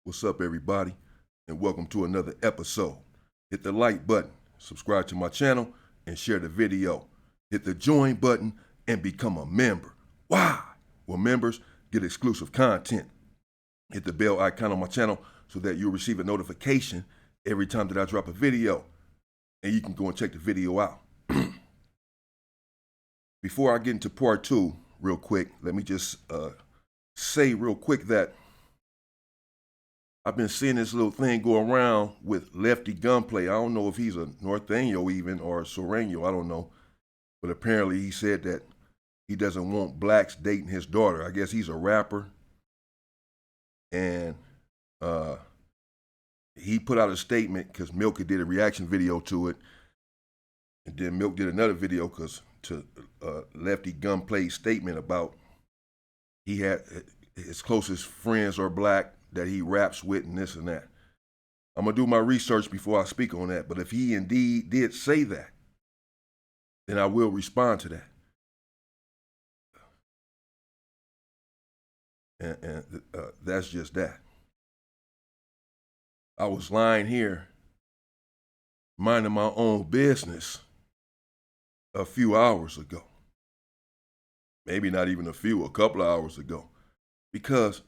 What's up, everybody, and welcome to another episode. Hit the like button, subscribe to my channel, and share the video. Hit the join button and become a member. Why? Well, members get exclusive content. Hit the bell icon on my channel so that you'll receive a notification every time that I drop a video, and you can go and check the video out. Before I get into part two, real quick, let me just say real quick that I've been seeing this little thing go around with Lefty Gunplay. I don't know if he's a Norteño even or a Sureño, I don't know. But apparently he said that he doesn't want blacks dating his daughter. I guess he's a rapper. And he put out a statement because Milk did a reaction video to it. And then Milk did another video to Lefty Gunplay's statement about he had his closest friends are black that he raps with and this and that. I'm going to do my research before I speak on that. But if he indeed did say that, then I will respond to that. And that's just that. I was lying here minding my own business a few hours ago. Maybe not even a couple of hours ago. Because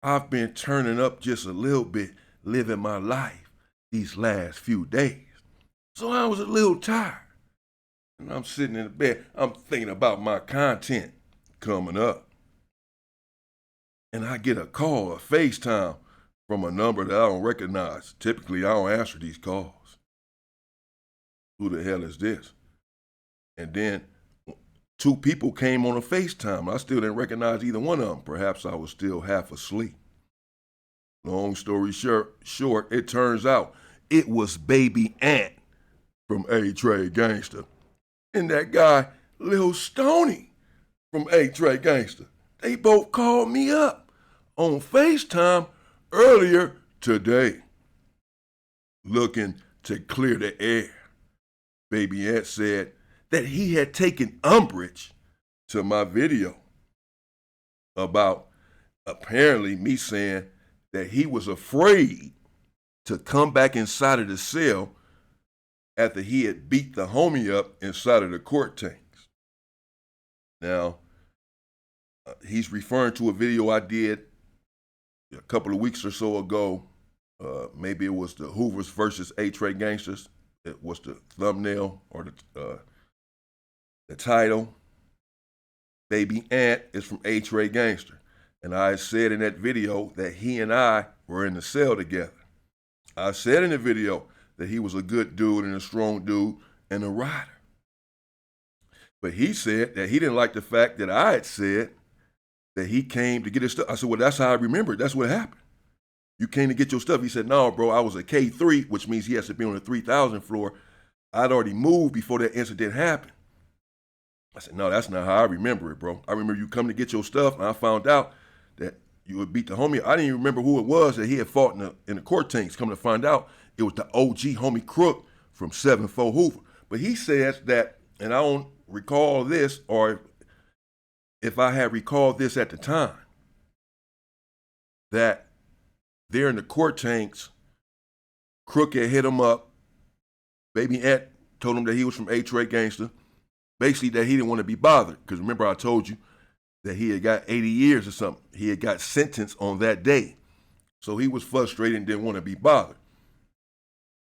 I've been turning up just a little bit, living my life these last few days. So I was a little tired. And I'm sitting in the bed, I'm thinking about my content coming up. And I get a call, a FaceTime from a number that I don't recognize. Typically, I don't answer these calls. Who the hell is this? And then two people came on a FaceTime. I still didn't recognize either one of them. Perhaps I was still half asleep. Long story short, it turns out it was Baby Ant from A-Trade Gangster. And that guy, Lil Stoney from A-Trade Gangster. They both called me up on FaceTime earlier today, looking to clear the air. Baby Ant said that he had taken umbrage to my video about apparently me saying that he was afraid to come back inside of the cell after he had beat the homie up inside of the court tanks. Now, he's referring to a video I did a couple of weeks or so ago. Maybe it was the Hoovers versus A-Trade Gangsters. It was the thumbnail or the title. Baby Ant is from A-Trade Gangster. And I said in that video that he and I were in the cell together. I said in the video that he was a good dude and a strong dude and a rider. But he said that he didn't like the fact that I had said that he came to get his stuff. I said, well, that's how I remember it. That's what happened. You came to get your stuff. He said, no, bro, I was a K3, which means he has to be on the 3,000 floor. I'd already moved before that incident happened. I said, no, that's not how I remember it, bro. I remember you coming to get your stuff, and I found out that you would beat the homie. I didn't even remember who it was that he had fought in the court tanks. Coming to find out, it was the OG homie Crook from 7-4 Hoover. But he says that, and I don't recall this, or if I had recalled this at the time, that there in the court tanks, Crook had hit him up. Baby Ant told him that he was from A-Trade Gangster. Basically that he didn't want to be bothered. Because remember I told you that he had got 80 years or something. He had got sentenced on that day. So he was frustrated and didn't want to be bothered.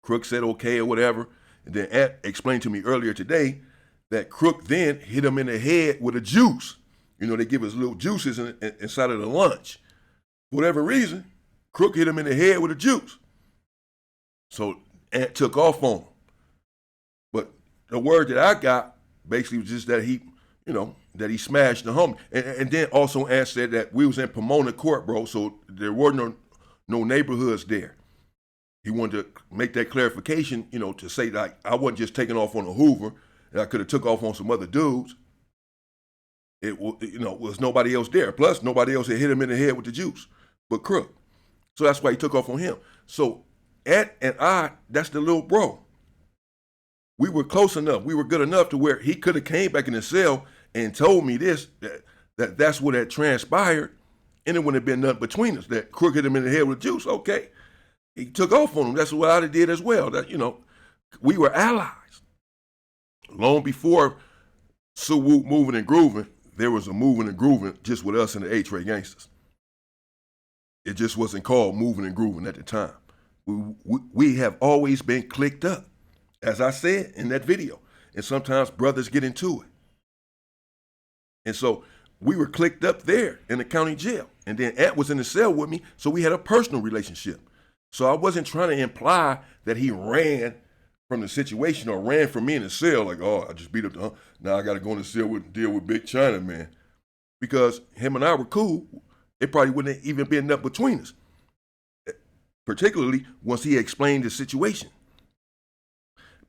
Crook said okay or whatever. And then Ant explained to me earlier today that Crook then hit him in the head with a juice. You know, they give us little juices inside of the lunch. For whatever reason, Crook hit him in the head with a juice. So Ant took off on him. But the word that I got basically was just that he, that he smashed the homie. And then also Ant said that we was in Pomona Court, bro, so there were no neighborhoods there. He wanted to make that clarification, to say that I wasn't just taking off on a Hoover, and I could have took off on some other dudes. It was nobody else there. Plus, nobody else had hit him in the head with the juice but Crook. So that's why he took off on him. So Ant and I, that's the little bro. We were close enough. We were good enough to where he could have came back in the cell and told me this, that's what had transpired. and it wouldn't have been nothing between us. That Crook hit him in the head with juice. Okay, he took off on him. That's what I did as well. That we were allies. Long before Sue Whoop moving and grooving, there was a moving and grooving just with us and the H-Ray Gangsters. It just wasn't called moving and grooving at the time. We have always been clicked up, as I said in that video. And sometimes brothers get into it. And so we were clicked up there in the county jail. And then Ant was in the cell with me, so we had a personal relationship. So I wasn't trying to imply that he ran from the situation or ran from me in the cell, like, oh, I just beat up the now I got to go in the cell and deal with Big China, man. Because him and I were cool. It probably wouldn't have even been up between us, particularly once he explained the situation.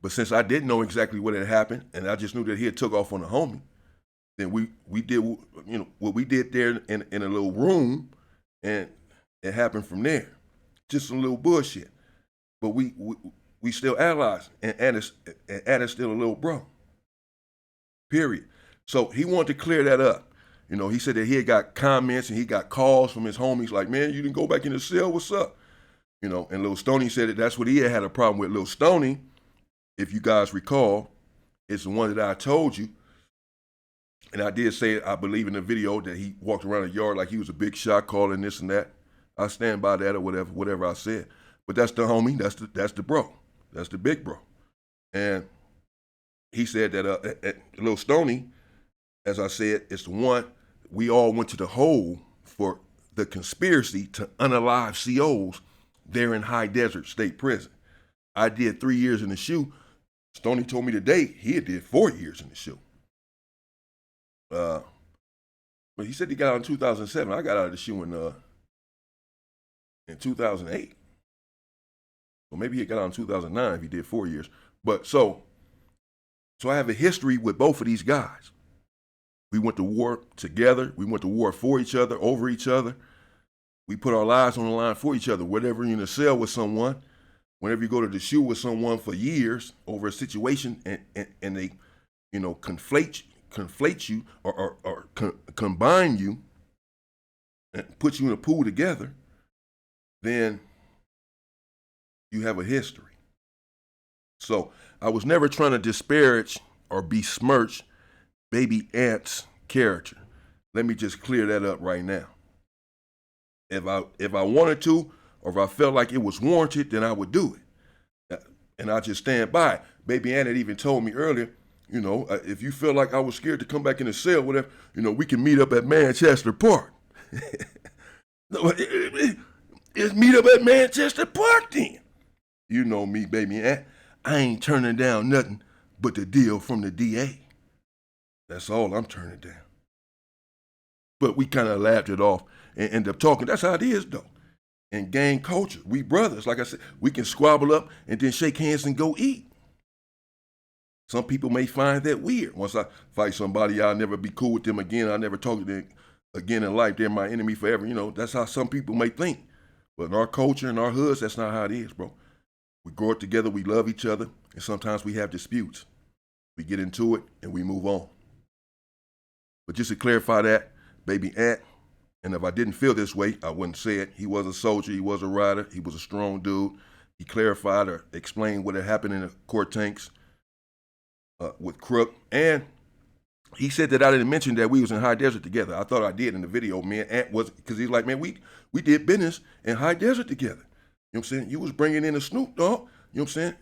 But since I didn't know exactly what had happened, and I just knew that he had took off on the homie, then we did what we did there in a little room, and it happened from there. Just some little bullshit. But we still allies, and Adam's still a little bro. Period. So he wanted to clear that up. He said that he had got comments and he got calls from his homies like, man, you didn't go back in the cell, what's up? And Lil Stoney said that that's what he had a problem with. Lil Stoney, if you guys recall, is the one that I told you. And I did say, I believe in the video, that he walked around the yard like he was a big shot calling this and that. I stand by that or whatever I said. But that's the homie, that's the bro. That's the big bro. And he said that Lil Stoney, as I said, is the one we all went to the hole for the conspiracy to unalive COs there in High Desert State Prison. I did 3 years in the SHU. Stoney told me today he had did 4 years in the SHU. But he said he got out in 2007. I got out of the SHU in 2008. Well, maybe he got out in 2009 if he did 4 years. But so I have a history with both of these guys. We went to war together. We went to war for each other, over each other. We put our lives on the line for each other. Whenever you're in a cell with someone, whenever you go to the SHU with someone for years over a situation and they, conflate you or combine you and put you in a pool together, then you have a history. So I was never trying to disparage or besmirch Baby Ant's character. Let me just clear that up right now. If I wanted to, or if I felt like it was warranted, then I would do it. And I just stand by it. Baby Ant had even told me earlier, if you feel like I was scared to come back in the cell, whatever, we can meet up at Manchester Park. It's meet up at Manchester Park then. You know me, Baby Ant. I ain't turning down nothing but the deal from the DA. That's all I'm turning down. But we kind of laughed it off and ended up talking. That's how it is, though. In gang culture, we brothers, like I said, we can squabble up and then shake hands and go eat. Some people may find that weird. Once I fight somebody, I'll never be cool with them again. I'll never talk to them again in life. They're my enemy forever. That's how some people may think. But in our culture, in our hoods, that's not how it is, bro. We grow up together, we love each other, and sometimes we have disputes. We get into it, and we move on. But just to clarify that, Baby Ant, and if I didn't feel this way, I wouldn't say it. He was a soldier, he was a rider, he was a strong dude. He clarified or explained what had happened in the court tanks with Crook. And he said that I didn't mention that we was in High Desert together. I thought I did in the video. Me and Ant was, because he's like, man, we did business in High Desert together. You know what I'm saying? You was bringing in a Snoop Dogg, you know what I'm saying?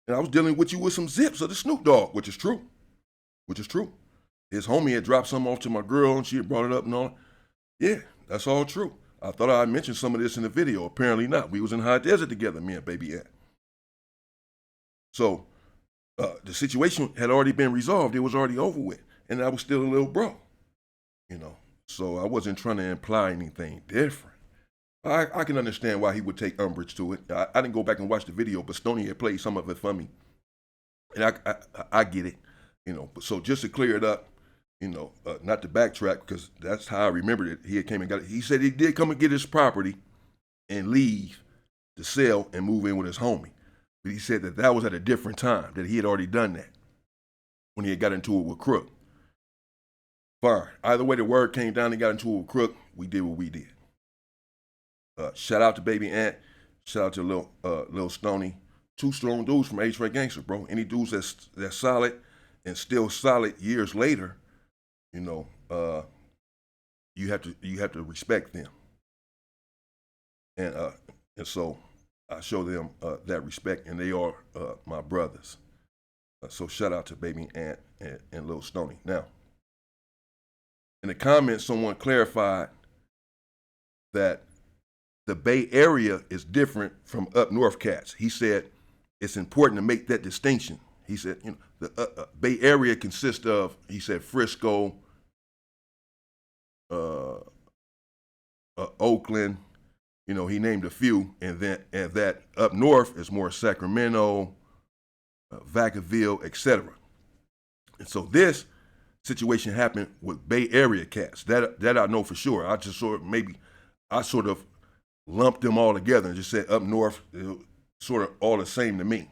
And I was dealing with you with some zips of the Snoop Dogg, which is true. His homie had dropped something off to my girl and she had brought it up and all. Yeah, that's all true. I thought I mentioned some of this in the video. Apparently not. We was in High Desert together, me and Baby Ant. So the situation had already been resolved. It was already over with. And I was still a little bro, So I wasn't trying to imply anything different. I can understand why he would take umbrage to it. I didn't go back and watch the video, but Stoney had played some of it for me. And I get it, So just to clear it up, not to backtrack, because that's how I remembered it. He had came and got it. He said he did come and get his property and leave the cell and move in with his homie. But he said that was at a different time, that he had already done that when he had got into it with Crook. Fine. Either way, the word came down and got into a crook. We did what we did. Shout out to Baby Ant. Shout out to Lil Stoney. Two strong dudes from H-Ray Gangster, bro. Any dudes that's solid and still solid years later, you know, you have to respect them. And so I show them that respect, and they are my brothers. So shout out to Baby Ant and Lil Stoney. Now, in the comments, someone clarified that the Bay Area is different from up north cats. He said it's important to make that distinction. He said, you know, the Bay Area consists of, he said, Frisco, Oakland, you know, he named a few, and that up north is more Sacramento, Vacaville, etc. And so this situation happened with Bay Area cats. That I know for sure. I just sort of lumped them all together and just said up north, sort of all the same to me.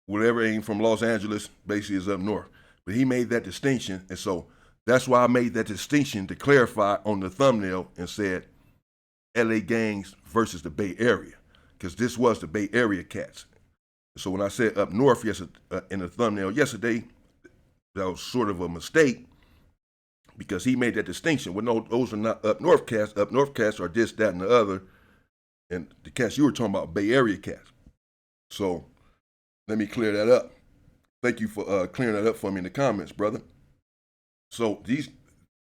Whatever ain't from Los Angeles basically is up north. But he made that distinction, and so that's why I made that distinction to clarify on the thumbnail and said LA gangs versus the Bay Area, because this was the Bay Area cats. So when I said up north in the thumbnail yesterday, that was sort of a mistake because he made that distinction. Well, no, those are not up north cats. Up north cats are this, that, and the other. And the cats you were talking about, Bay Area cats. So let me clear that up. Thank you for clearing that up for me in the comments, brother. So this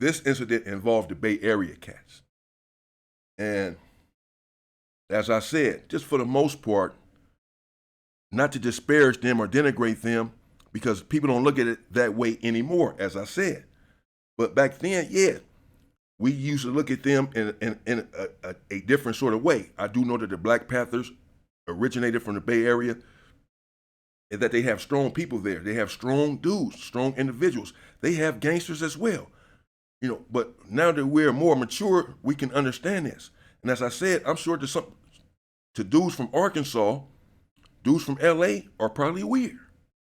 incident involved the Bay Area cats. And as I said, just for the most part, not to disparage them or denigrate them, because people don't look at it that way anymore, as I said. But back then, yeah, we used to look at them in a different sort of way. I do know that the Black Panthers originated from the Bay Area, and that they have strong people there. They have strong dudes, strong individuals. They have gangsters as well. You know, but now that we're more mature, we can understand this. And as I said, I'm sure to dudes from Arkansas, dudes from LA are probably weird,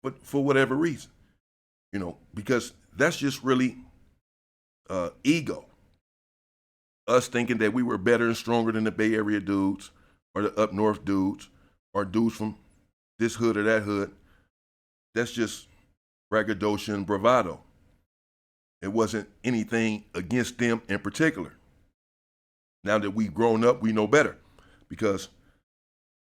but for whatever reason, you know, because that's just really ego. Us thinking that we were better and stronger than the Bay Area dudes or the up north dudes or dudes from this hood or that hood. That's just braggadocio and bravado. It wasn't anything against them in particular. Now that we've grown up, we know better. Because,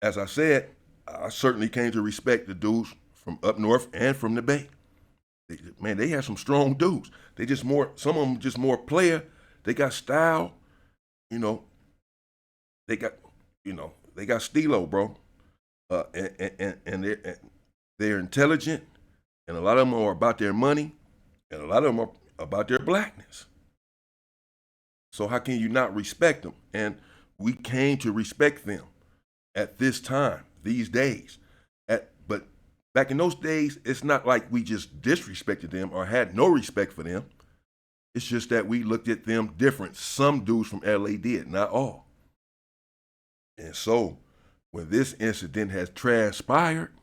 as I said, I certainly came to respect the dudes from up north and from the Bay. They have some strong dudes. Some of them just more player. They got style, you know. They got stilo, bro. And they're intelligent, and a lot of them are about their money, and a lot of them are about their blackness. So how can you not respect them? And we came to respect them at this time, these days. But back in those days, it's not like we just disrespected them or had no respect for them. It's just that we looked at them different. Some dudes from LA did, not all. And so when this incident has transpired,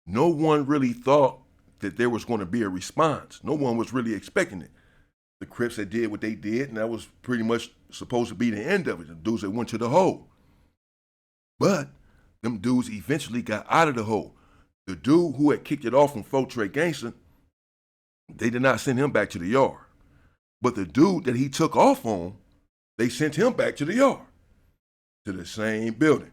no one really thought that there was going to be a response. No one was really expecting it. The Crips that did what they did, and that was pretty much supposed to be the end of it, the dudes that went to the hole. But them dudes eventually got out of the hole. The dude who had kicked it off from Fortray Gangster, they did not send him back to the yard. But the dude that he took off on, they sent him back to the yard, to the same building,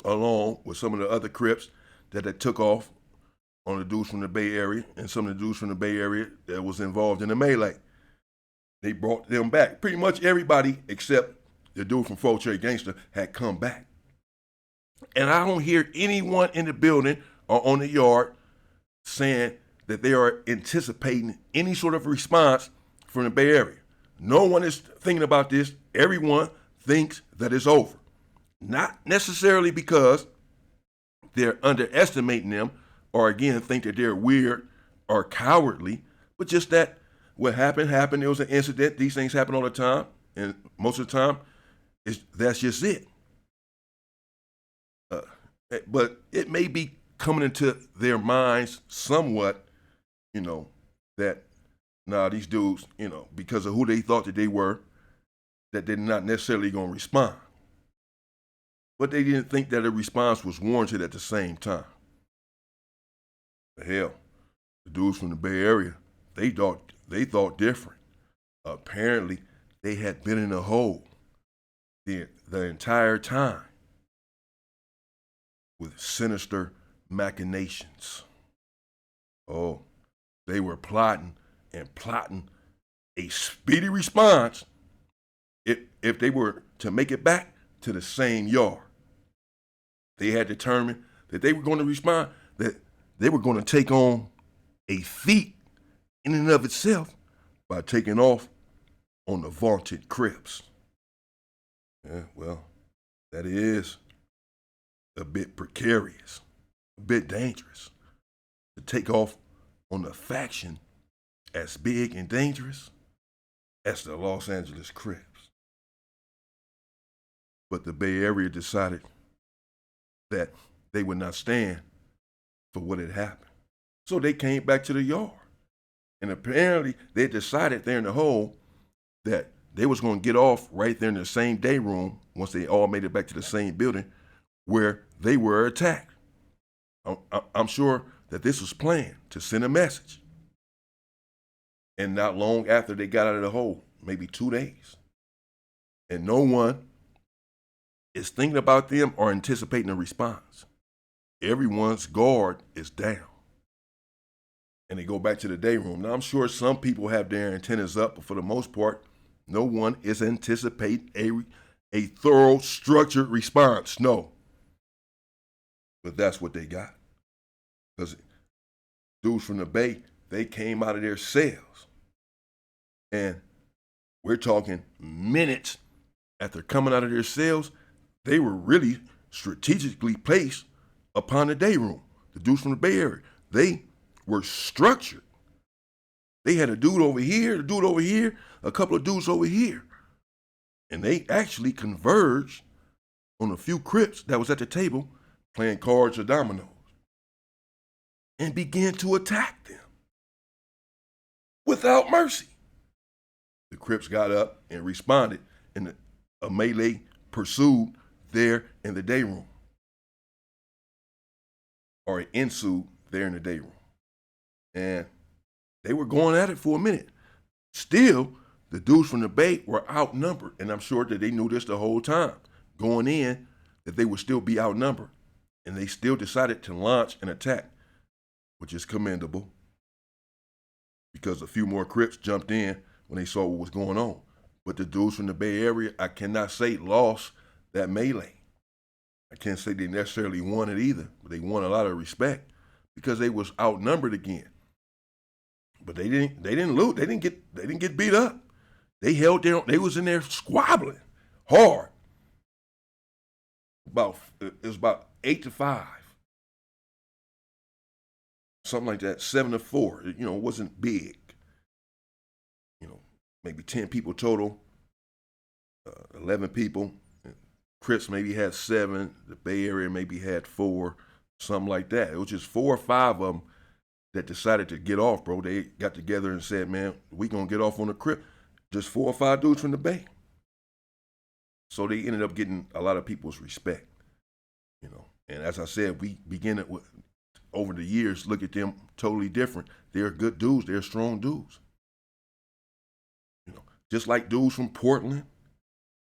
along with some of the other Crips that had took off on the dudes from the Bay Area and some of the dudes from the Bay Area that was involved in the melee. They brought them back. Pretty much everybody except the dude from Fortray Gangster had come back. And I don't hear anyone in the building or on the yard saying that they are anticipating any sort of response from the Bay Area. No one is thinking about this. Everyone thinks that it's over. Not necessarily because they're underestimating them or again think that they're weird or cowardly, but just that what happened. It was an incident. These things happen all the time, and most of the time, that's just it. But it may be coming into their minds somewhat, you know, that Now, these dudes, because of who they thought that they were, that they're not necessarily going to respond. But they didn't think that a response was warranted at the same time. Hell, the dudes from the Bay Area, they thought different. Apparently, they had been in a hole the entire time with sinister machinations. Oh, they were plotting a speedy response if they were to make it back to the same yard. They had determined that they were going to respond, that they were going to take on a feat in and of itself by taking off on the vaunted Crips. Yeah, well, that is a bit precarious, a bit dangerous to take off on a faction as big and dangerous as the Los Angeles Crips. But the Bay Area decided that they would not stand for what had happened. So they came back to the yard. And apparently they decided there in the hole that they was going to get off right there in the same day room once they all made it back to the same building where they were attacked. I'm sure that this was planned to send a message. And not long after they got out of the hole, maybe 2 days, and no one is thinking about them or anticipating a response. Everyone's guard is down. And they go back to the day room. Now, I'm sure some people have their antennas up, but for the most part, no one is anticipating a thorough, structured response. No. But that's what they got. Because dudes from the Bay, they came out of their cells. And we're talking minutes after coming out of their cells, they were really strategically placed upon the day room. The dudes from the Bay Area, they were structured. They had a dude over here, a couple of dudes over here. And they actually converged on a few Crips that was at the table playing cards or dominoes and began to attack them without mercy. The Crips got up and responded, and a melee pursued there in the day room, or it ensued there in the day room. And they were going at it for a minute. Still, the dudes from the Bay were outnumbered, and I'm sure that they knew this the whole time, going in, that they would still be outnumbered. And they still decided to launch an attack, which is commendable, because a few more Crips jumped in when they saw what was going on. But the dudes from the Bay Area, I cannot say lost that melee. I can't say they necessarily won it either, but they won a lot of respect because they was outnumbered again. But they didn't lose. They didn't get beat up. They held their own. They was in there squabbling hard. It was about 8-5. Something like that, 7-4. It wasn't big. Maybe 10 people total, 11 people. Crips maybe had 7. The Bay Area maybe had 4, something like that. It was just 4 or 5 of them that decided to get off, bro. They got together and said, man, we going to get off on the Crip. Just 4 or 5 dudes from the Bay. So they ended up getting a lot of people's respect, And as I said, we begin it with, over the years, look at them totally different. They're good dudes. They're strong dudes. Just like dudes from Portland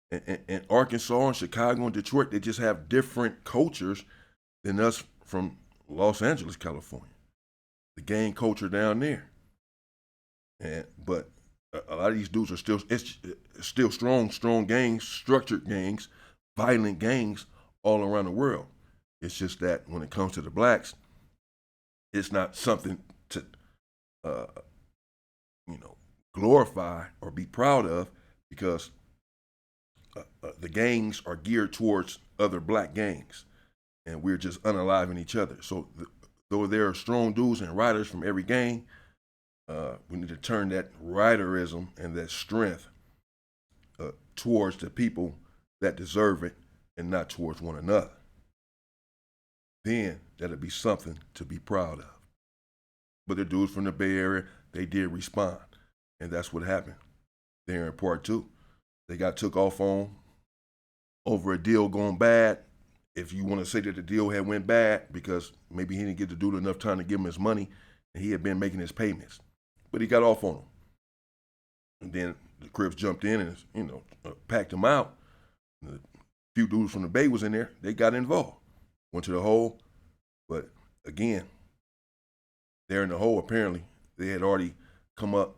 and Arkansas and Chicago and Detroit, they just have different cultures than us from Los Angeles, California. The gang culture down there. But a lot of these dudes are still strong gangs, structured gangs, violent gangs all around the world. It's just that when it comes to the blacks, it's not something to, glorify or be proud of, because the gangs are geared towards other black gangs, and we're just unaliving each other. So though there are strong dudes and riders from every gang, we need to turn that riderism and that strength towards the people that deserve it and not towards one another. Then that'll be something to be proud of. But the dudes from the Bay Area, they did respond. And that's what happened there in part two. They got took off on over a deal going bad. If you want to say that the deal had went bad because maybe he didn't get the dude enough time to give him his money and he had been making his payments. But he got off on him. And then the Crips jumped in and, packed him out. A few dudes from the Bay was in there. They got involved. Went to the hole. But again, there in the hole, apparently, they had already come up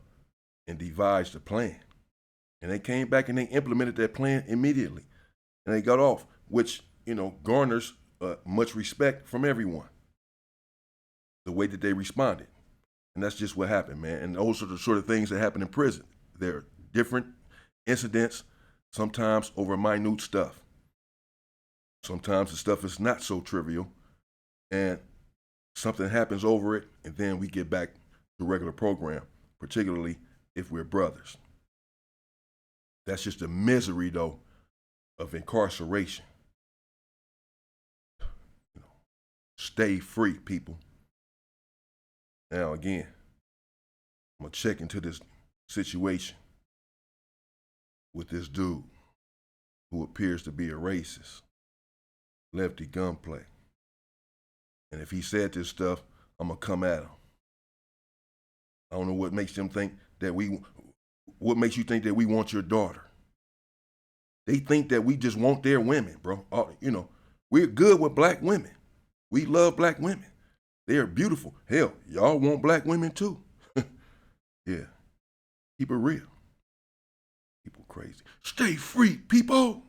and devised a plan. And they came back and they implemented that plan immediately. And they got off, which, garners much respect from everyone. The way that they responded. And that's just what happened, man. And those are the sort of things that happen in prison. There are different incidents, sometimes over minute stuff. Sometimes the stuff is not so trivial. And something happens over it, and then we get back to regular program, particularly if we're brothers. That's just the misery, though, of incarceration. Stay free, people. Now, again, I'm going to check into this situation with this dude who appears to be a racist, Lefty Gunplay. And if he said this stuff, I'm going to come at him. I don't know what makes them think that what makes you think that we want your daughter? They think that we just want their women, bro. We're good with black women. We love black women. They are beautiful. Hell, y'all want black women too. Yeah. Keep it real. People crazy. Stay free, people.